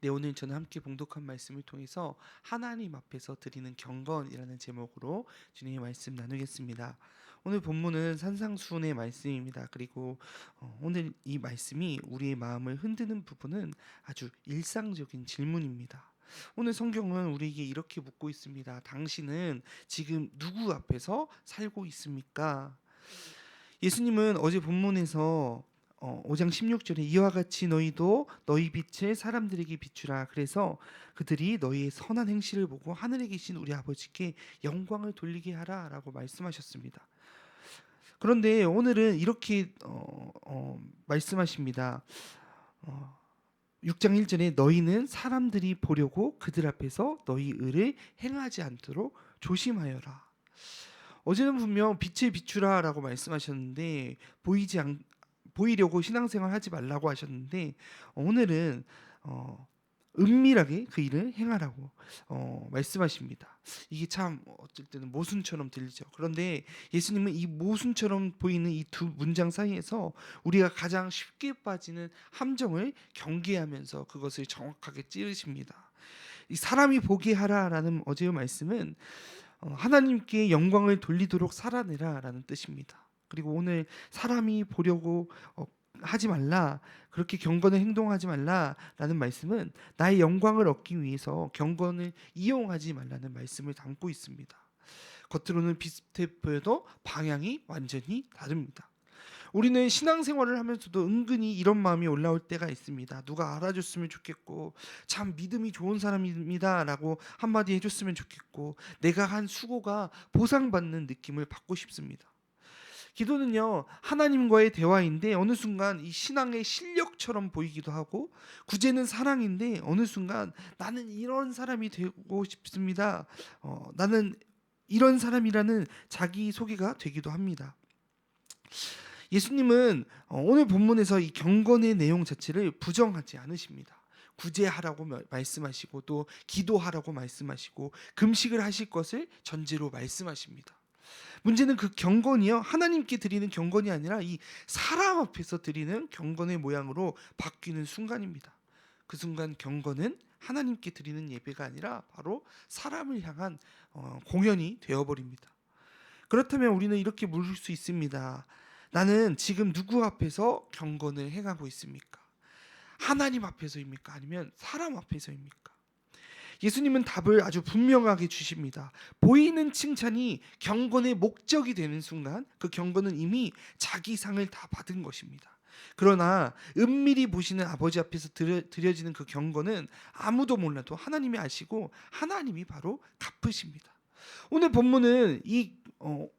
네, 오늘 저는 함께 봉독한 말씀을 통해서 하나님 앞에서 드리는 경건이라는 제목으로 주님의 말씀 나누겠습니다. 오늘 본문은 산상수훈의 말씀입니다. 그리고 오늘 이 말씀이 우리의 마음을 흔드는 부분은 아주 일상적인 질문입니다. 오늘 성경은 우리에게 이렇게 묻고 있습니다. 당신은 지금 누구 앞에서 살고 있습니까? 예수님은 어제 본문에서 5장 16절에 이와 같이 너희도 너희 빛을 사람들에게 비추라. 그래서 그들이 너희의 선한 행실을 보고 하늘에 계신 우리 아버지께 영광을 돌리게 하라라고 말씀하셨습니다. 그런데 오늘은 이렇게 말씀하십니다. 6장 1절에 너희는 사람들이 보려고 그들 앞에서 너희 의를 행하지 않도록 조심하여라. 어제는 분명 빛을 비추라라고 말씀하셨는데 보이려고 신앙생활 하지 말라고 하셨는데 오늘은 은밀하게 그 일을 행하라고 말씀하십니다. 이게 참 어쩔 때는 모순처럼 들리죠. 그런데 예수님은 이 모순처럼 보이는 이 두 문장 사이에서 우리가 가장 쉽게 빠지는 함정을 경계하면서 그것을 정확하게 찌르십니다. 이 사람이 보게 하라라는 어제의 말씀은 하나님께 영광을 돌리도록 살아내라라는 뜻입니다. 그리고 오늘 사람이 보려고 하지 말라, 그렇게 경건을 행동하지 말라라는 말씀은 나의 영광을 얻기 위해서 경건을 이용하지 말라는 말씀을 담고 있습니다. 겉으로는 비슷해 보여도 방향이 완전히 다릅니다. 우리는 신앙생활을 하면서도 은근히 이런 마음이 올라올 때가 있습니다. 누가 알아줬으면 좋겠고, 참 믿음이 좋은 사람입니다라고 한마디 해줬으면 좋겠고, 내가 한 수고가 보상받는 느낌을 받고 싶습니다. 기도는요, 하나님과의 대화인데 어느 순간 이 신앙의 실력처럼 보이기도 하고, 구제는 사랑인데 어느 순간 나는 이런 사람이 되고 싶습니다. 나는 이런 사람이라는 자기 소개가 되기도 합니다. 예수님은 오늘 본문에서 이 경건의 내용 자체를 부정하지 않으십니다. 구제하라고 말씀하시고 또 기도하라고 말씀하시고 금식을 하실 것을 전제로 말씀하십니다. 문제는 그 경건이요, 하나님께 드리는 경건이 아니라 이 사람 앞에서 드리는 경건의 모양으로 바뀌는 순간입니다. 그 순간 경건은 하나님께 드리는 예배가 아니라 바로 사람을 향한 공연이 되어버립니다. 그렇다면 우리는 이렇게 물을 수 있습니다. 나는 지금 누구 앞에서 경건을 행하고 있습니까? 하나님 앞에서입니까? 아니면 사람 앞에서입니까? 예수님은 답을 아주 분명하게 주십니다. 보이는 칭찬이 경건의 목적이 되는 순간 그 경건은 이미 자기 상을 다 받은 것입니다. 그러나 은밀히 보시는 아버지 앞에서 드려지는 그 경건은 아무도 몰라도 하나님이 아시고 하나님이 바로 갚으십니다. 오늘 본문은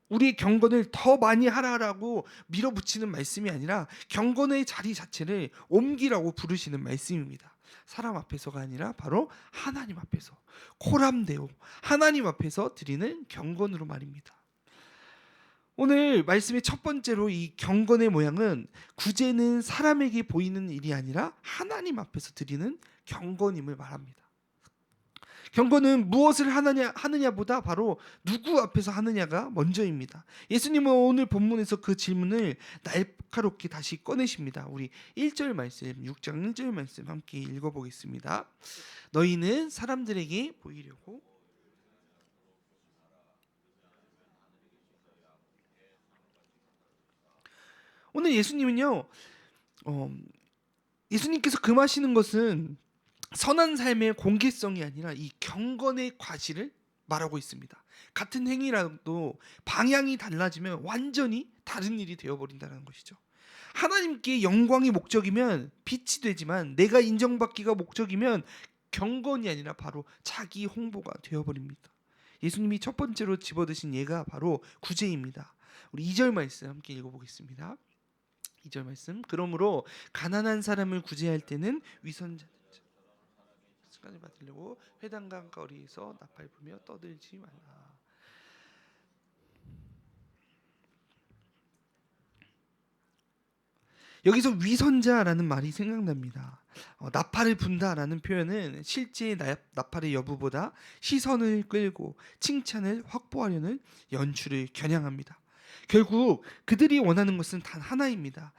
우리의 경건을 더 많이 하라라고 밀어붙이는 말씀이 아니라 경건의 자리 자체를 옮기라고 부르시는 말씀입니다. 사람 앞에서가 아니라 바로 하나님 앞에서, 코람데오, 하나님 앞에서 드리는 경건으로 말입니다. 오늘 말씀의 첫 번째로 이 경건의 모양은 구제는 사람에게 보이는 일이 아니라 하나님 앞에서 드리는 경건임을 말합니다. 경건은 무엇을 하느냐보다 바로 누구 앞에서 하느냐가 먼저입니다. 예수님은 오늘 본문에서 그 질문을 날카롭게 다시 꺼내십니다. 우리 1절 말씀, 6장 1절 말씀 함께 읽어보겠습니다. 너희는 사람들에게 보이려고 오늘 예수님께서 금하시는 것은 선한 삶의 공개성이 아니라 이 경건의 과실을 말하고 있습니다. 같은 행위라도 방향이 달라지면 완전히 다른 일이 되어버린다는 것이죠. 하나님께 영광이 목적이면 빛이 되지만 내가 인정받기가 목적이면 경건이 아니라 바로 자기 홍보가 되어버립니다. 예수님이 첫 번째로 집어드신 예가 바로 구제입니다. 우리 2절 말씀 함께 읽어보겠습니다. 2절 말씀. 그러므로 가난한 사람을 구제할 때는 위선자 습관을 받으려고 회당강 거리에서 나팔 불며 떠들지 말라. 여기서 위선자라는 말이 생각납니다. 나팔을 분다라는 표현은 실제 나팔의 여부보다 시선을 끌고 칭찬을 확보하려는 연출을 겨냥합니다. 결국 그들이 원하는 것은 단 하나입니다.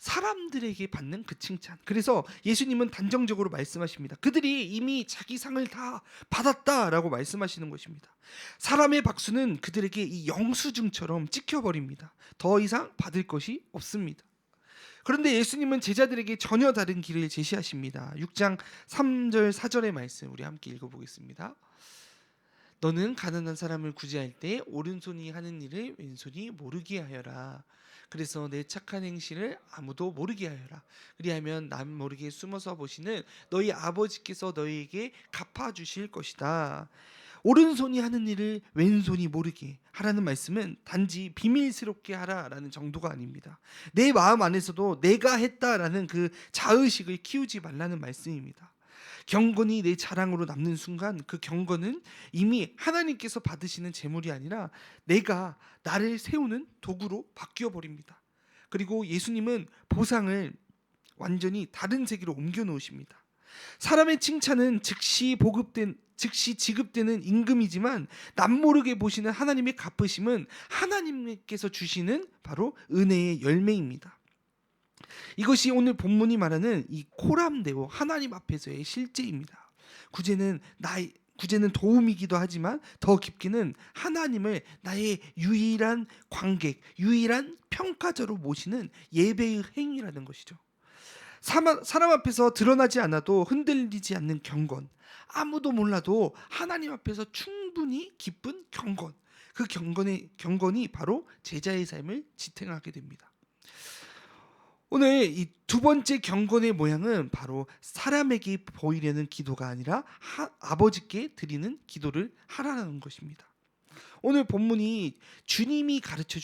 사람들에게 받는 그 칭찬. 그래서 예수님은 단정적으로 말씀하십니다. 그들이 이미 자기 상을 다 받았다라고 말씀하시는 것입니다. 사람의 박수는 그들에게 이 영수증처럼 찍혀버립니다. 더 이상 받을 것이 없습니다. 그런데 예수님은 제자들에게 전혀 다른 길을 제시하십니다. 6장 3절 4절의 말씀 우리 함께 읽어보겠습니다. 너는 가난한 사람을 구제할 때 오른손이 하는 일을 왼손이 모르게 하여라. 그래서 내 착한 행실을 아무도 모르게 하여라. 그리하면 남 모르게 숨어서 보시는 너희 아버지께서 너희에게 갚아주실 것이다. 오른손이 하는 일을 왼손이 모르게 하라는 말씀은 단지 비밀스럽게 하라라는 정도가 아닙니다. 내 마음 안에서도 내가 했다라는 그 자의식을 키우지 말라는 말씀입니다. 경건이 내 자랑으로 남는 순간 그 경건은 이미 하나님께서 받으시는 재물이 아니라 내가 나를 세우는 도구로 바뀌어 버립니다. 그리고 예수님은 보상을 완전히 다른 세계로 옮겨 놓으십니다. 사람의 칭찬은 즉시 지급되는 임금이지만 남모르게 보시는 하나님의 갚으심은 하나님께서 주시는 바로 은혜의 열매입니다. 이것이 오늘 본문이 말하는 이 코람데오 하나님 앞에서의 실제입니다. 구제는 도움이기도 하지만 더 깊게는 하나님을 나의 유일한 관객, 유일한 평가자로 모시는 예배의 행위라는 것이죠. 사람 앞에서 드러나지 않아도 흔들리지 않는 경건, 아무도 몰라도 하나님 앞에서 충분히 기쁜 경건, 그 경건이 바로 제자의 삶을 지탱하게 됩니다. 오늘 이 두 번째 경건의 모양은 바로 사람에게 보이려는 기도가 아니라 아버지께 드리는 기도를 하라는 것입니다. 오늘 본문이 주님이 가르쳐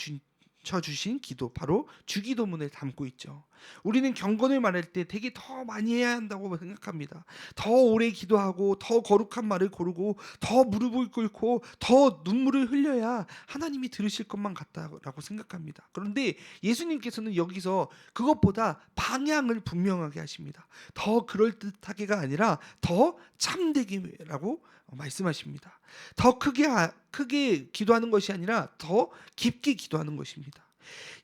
주신 기도, 바로 주기도문을 담고 있죠. 우리는 경건을 말할 때 되게 더 많이 해야 한다고 생각합니다. 더 오래 기도하고 더 거룩한 말을 고르고 더 무릎을 꿇고 더 눈물을 흘려야 하나님이 들으실 것만 같다라고 생각합니다. 그런데 예수님께서는 여기서 그것보다 방향을 분명하게 하십니다. 더 그럴듯하게가 아니라 더 참되게라고 말씀하십니다. 더 크게 기도하는 것이 아니라 더 깊게 기도하는 것입니다.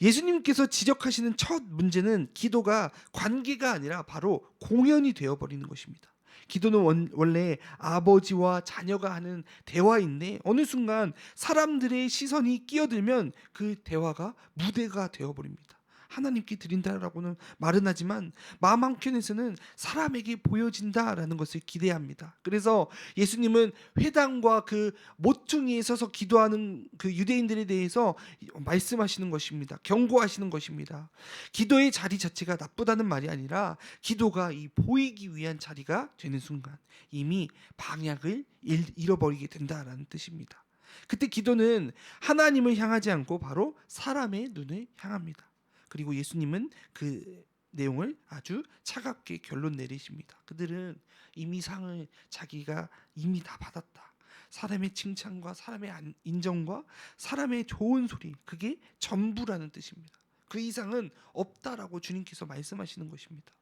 예수님께서 지적하시는 첫 문제는 기도가 관계가 아니라 바로 공연이 되어버리는 것입니다. 기도는 원래 아버지와 자녀가 하는 대화인데 어느 순간 사람들의 시선이 끼어들면 그 대화가 무대가 되어버립니다. 하나님께 드린다라고는 말은 하지만 마음 한켠에서는 사람에게 보여진다라는 것을 기대합니다. 그래서 예수님은 회당과 그 모퉁이에 서서 기도하는 그 유대인들에 대해서 말씀하시는 것입니다. 경고하시는 것입니다. 기도의 자리 자체가 나쁘다는 말이 아니라 기도가 이 보이기 위한 자리가 되는 순간 이미 방향을 잃어버리게 된다라는 뜻입니다. 그때 기도는 하나님을 향하지 않고 바로 사람의 눈을 향합니다. 그리고 예수님은 그 내용을 아주 차갑게 결론 내리십니다. 그들은 이미 상을 자기가 이미 다 받았다. 사람의 칭찬과 사람의 인정과 사람의 좋은 소리, 그게 전부라는 뜻입니다. 그 이상은 없다라고 주님께서 말씀하시는 것입니다.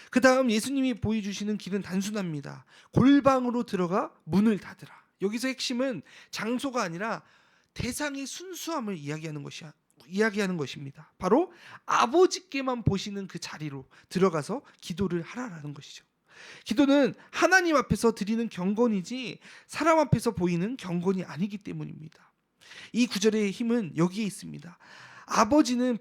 그 다음 예수님이 보여주시는 길은 단순합니다. 골방으로 들어가 문을 닫으라. 여기서 핵심은 장소가 아니라 대상의 순수함을 이야기하는 것입니다. 바로 아버지께만 보시는 그 자리로 들어가서 기도를 하라라는 것이죠. 기도는 하나님 앞에서 드리는 경건이지 사람 앞에서 보이는 경건이 아니기 때문입니다. 이 구절의 힘은 여기에 있습니다. 아버지는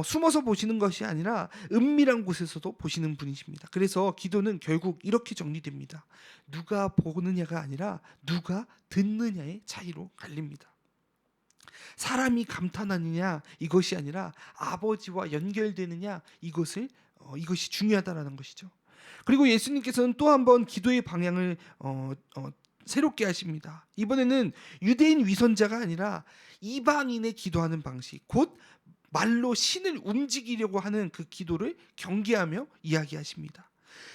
숨어서 보시는 것이 아니라 은밀한 곳에서도 보시는 분이십니다. 그래서 기도는 결국 이렇게 정리됩니다. 누가 보느냐가 아니라 누가 듣느냐의 차이로 갈립니다. 사람이 감탄하느냐 이것이 아니라 아버지와 연결되느냐 이것이 중요하다라는 것이죠. 그리고 예수님께서는 또 한 번 기도의 방향을 새롭게 하십니다. 이번에는 유대인 위선자가 아니라 이방인의 기도하는 방식, 곧 말로 신을 움직이려고 하는 그 기도를 경계하며 이야기하십니다.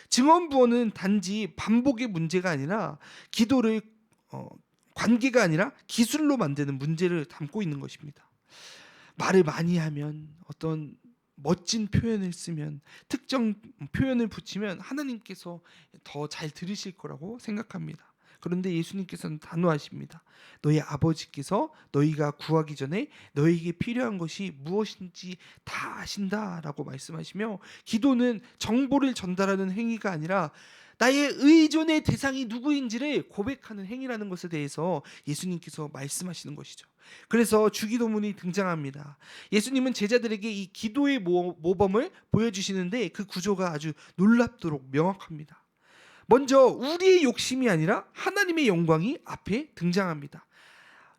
증언부어는 단지 반복의 문제가 아니라 기도를 관계가 아니라 기술로 만드는 문제를 담고 있는 것입니다. 말을 많이 하면, 어떤 멋진 표현을 쓰면, 특정 표현을 붙이면 하나님께서 더 잘 들으실 거라고 생각합니다. 그런데 예수님께서는 단호하십니다. 너희 아버지께서 너희가 구하기 전에 너희에게 필요한 것이 무엇인지 다 아신다라고 말씀하시며, 기도는 정보를 전달하는 행위가 아니라 나의 의존의 대상이 누구인지를 고백하는 행위라는 것에 대해서 예수님께서 말씀하시는 것이죠. 그래서 주기도문이 등장합니다. 예수님은 제자들에게 이 기도의 모범을 보여주시는데 그 구조가 아주 놀랍도록 명확합니다. 먼저 우리의 욕심이 아니라 하나님의 영광이 앞에 등장합니다.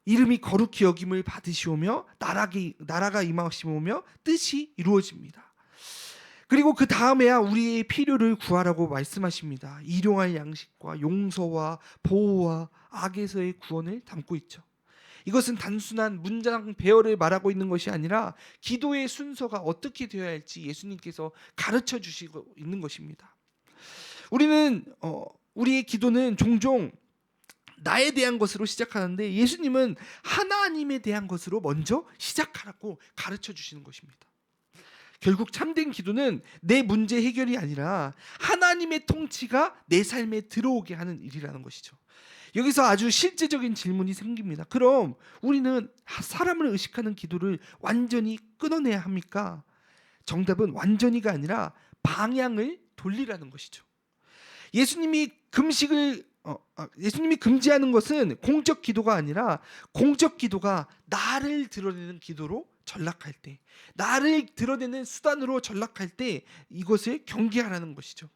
이름이 거룩히 여김을 받으시오며 나라가 임하시오며 뜻이 이루어집니다. 그리고 그 다음에야 우리의 필요를 구하라고 말씀하십니다. 일용할 양식과 용서와 보호와 악에서의 구원을 담고 있죠. 이것은 단순한 문장 배열을 말하고 있는 것이 아니라 기도의 순서가 어떻게 되어야 할지 예수님께서 가르쳐 주시고 있는 것입니다. 우리의 기도는 종종 나에 대한 것으로 시작하는데 예수님은 하나님에 대한 것으로 먼저 시작하라고 가르쳐 주시는 것입니다. 결국 참된 기도는 내 문제 해결이 아니라 하나님의 통치가 내 삶에 들어오게 하는 일이라는 것이죠. 여기서 아주 실제적인 질문이 생깁니다. 그럼 우리는 사람을 의식하는 기도를 완전히 끊어내야 합니까? 정답은 완전히가 아니라 방향을 돌리라는 것이죠. 예수님이 금지하는 것은 공적 기도가 아니라 공적 기도가 나를 드러내는 기도로 전락할 때, 나를 드러내는 수단으로 전락할 때 이것을 경계하라는 것이죠.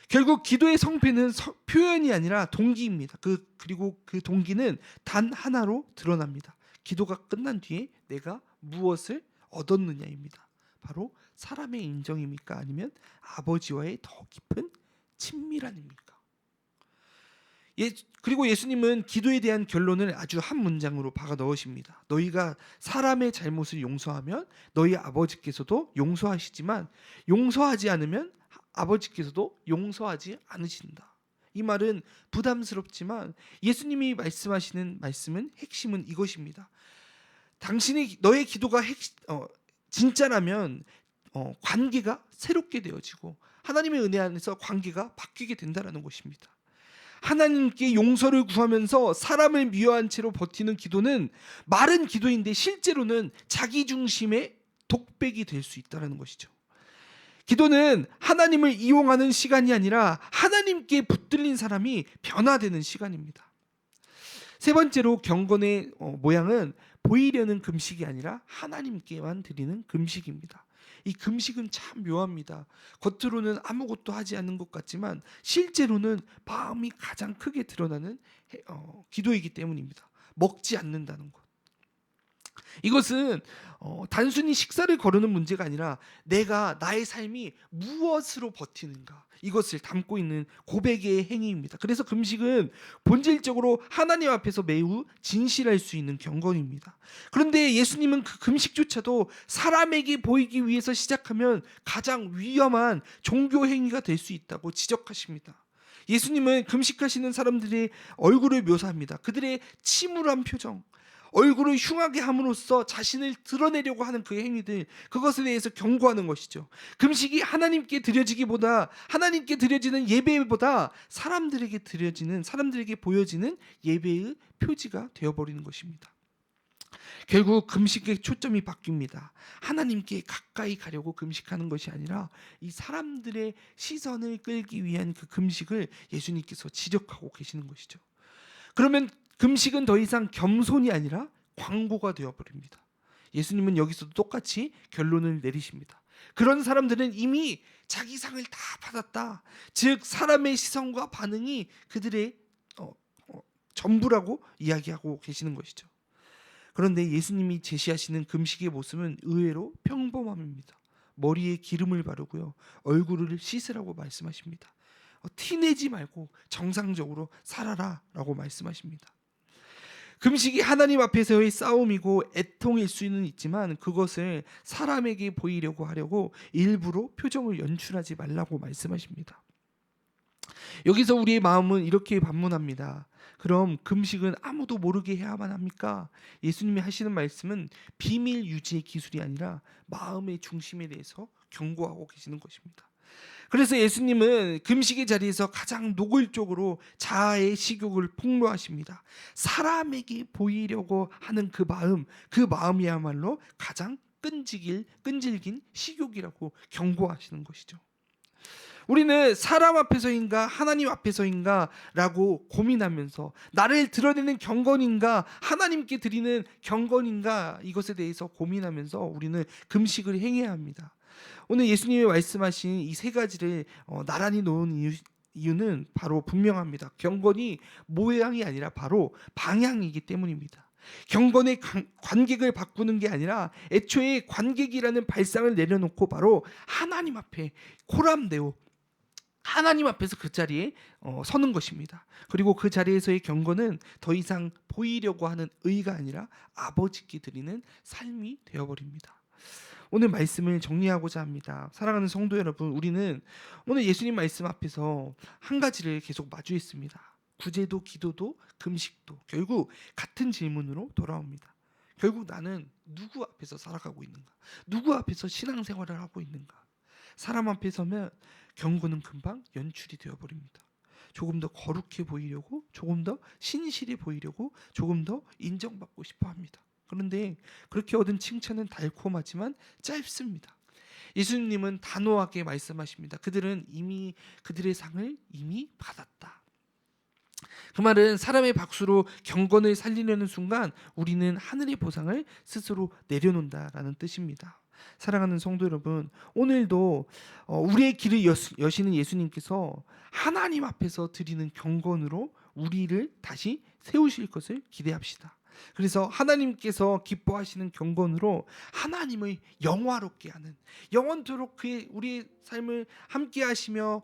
결국 기도의 성패는 표현이 아니라 동기입니다. 그리고 그 동기는 단 하나로 드러납니다. 기도가 끝난 뒤에 내가 무엇을 얻었느냐입니다. 바로 사람의 인정입니까? 아니면 아버지와의 더 깊은 친밀함입니까? 그리고 예수님은 기도에 대한 결론을 아주 한 문장으로 박아 넣으십니다. 너희가 사람의 잘못을 용서하면 너희 아버지께서도 용서하시지만 용서하지 않으면 아버지께서도 용서하지 않으신다. 이 말은 부담스럽지만 예수님이 말씀하시는 말씀은 핵심은 이것입니다. 너의 기도가 진짜라면 관계가 새롭게 되어지고 하나님의 은혜 안에서 관계가 바뀌게 된다는 것입니다. 하나님께 용서를 구하면서 사람을 미워한 채로 버티는 기도는 말은 기도인데 실제로는 자기 중심의 독백이 될 수 있다는 것이죠. 기도는 하나님을 이용하는 시간이 아니라 하나님께 붙들린 사람이 변화되는 시간입니다. 세 번째로 경건의 모양은 보이려는 금식이 아니라 하나님께만 드리는 금식입니다. 이 금식은 참 묘합니다. 겉으로는 아무것도 하지 않는 것 같지만 실제로는 마음이 가장 크게 드러나는 기도이기 때문입니다. 먹지 않는다는 것. 이것은 단순히 식사를 거르는 문제가 아니라 내가 나의 삶이 무엇으로 버티는가, 이것을 담고 있는 고백의 행위입니다. 그래서 금식은 본질적으로 하나님 앞에서 매우 진실할 수 있는 경건입니다. 그런데 예수님은 그 금식조차도 사람에게 보이기 위해서 시작하면 가장 위험한 종교 행위가 될 수 있다고 지적하십니다. 예수님은 금식하시는 사람들의 얼굴을 묘사합니다. 그들의 침울한 표정, 얼굴을 흉하게 함으로써 자신을 드러내려고 하는 그 행위들, 그것에 대해서 경고하는 것이죠. 금식이 하나님께 드려지는 예배보다 사람들에게 보여지는 예배의 표지가 되어버리는 것입니다. 결국 금식의 초점이 바뀝니다. 하나님께 가까이 가려고 금식하는 것이 아니라 이 사람들의 시선을 끌기 위한 그 금식을 예수님께서 지적하고 계시는 것이죠. 그러면 금식은 더 이상 겸손이 아니라 광고가 되어버립니다. 예수님은 여기서도 똑같이 결론을 내리십니다. 그런 사람들은 이미 자기 상을 다 받았다. 즉 사람의 시선과 반응이 그들의 전부라고 이야기하고 계시는 것이죠. 그런데 예수님이 제시하시는 금식의 모습은 의외로 평범함입니다. 머리에 기름을 바르고요, 얼굴을 씻으라고 말씀하십니다. 티내지 말고 정상적으로 살아라 라고 말씀하십니다. 금식이 하나님 앞에서의 싸움이고 애통일 수는 있지만 그것을 사람에게 보이려고 하려고 일부러 표정을 연출하지 말라고 말씀하십니다. 여기서 우리의 마음은 이렇게 반문합니다. 그럼 금식은 아무도 모르게 해야만 합니까? 예수님이 하시는 말씀은 비밀 유지의 기술이 아니라 마음의 중심에 대해서 경고하고 계시는 것입니다. 그래서 예수님은 금식의 자리에서 가장 노골적으로 자아의 식욕을 폭로하십니다. 사람에게 보이려고 하는 그 마음이야말로 가장 끈질긴 식욕이라고 경고하시는 것이죠. 우리는 사람 앞에서인가 하나님 앞에서인가 라고 고민하면서 나를 드러내는 경건인가 하나님께 드리는 경건인가 이것에 대해서 고민하면서 우리는 금식을 행해야 합니다. 오늘 예수님이 말씀하신 이 세 가지를 나란히 놓은 이유는 바로 분명합니다. 경건이 모양이 아니라 바로 방향이기 때문입니다. 경건의 관객을 바꾸는 게 아니라 애초에 관객이라는 발상을 내려놓고 바로 하나님 앞에 코람데오 하나님 앞에서 그 자리에 서는 것입니다. 그리고 그 자리에서의 경건은 더 이상 보이려고 하는 의가 아니라 아버지께 드리는 삶이 되어버립니다. 오늘 말씀을 정리하고자 합니다. 사랑하는 성도 여러분, 우리는 오늘 예수님 말씀 앞에서 한 가지를 계속 마주했습니다. 구제도 기도도 금식도 결국 같은 질문으로 돌아옵니다. 결국 나는 누구 앞에서 살아가고 있는가? 누구 앞에서 신앙생활을 하고 있는가? 사람 앞에 서면 경건은 금방 연출이 되어버립니다. 조금 더 거룩해 보이려고, 조금 더 신실해 보이려고, 조금 더 인정받고 싶어 합니다. 그런데 그렇게 얻은 칭찬은 달콤하지만 짧습니다. 예수님은 단호하게 말씀하십니다. 그들은 이미 그들의 상을 이미 받았다. 그 말은 사람의 박수로 경건을 살리려는 순간 우리는 하늘의 보상을 스스로 내려놓는다라는 뜻입니다. 사랑하는 성도 여러분, 오늘도 우리의 길을 여시는 예수님께서 하나님 앞에서 드리는 경건으로 우리를 다시 세우실 것을 기대합시다. 그래서 하나님께서 기뻐하시는 경건으로 하나님을 영화롭게 하는, 영원토록 우리의 삶을 함께 하시며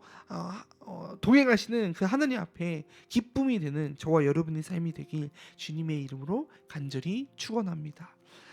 동행하시는 그 하나님 앞에 기쁨이 되는 저와 여러분의 삶이 되길 주님의 이름으로 간절히 축원합니다.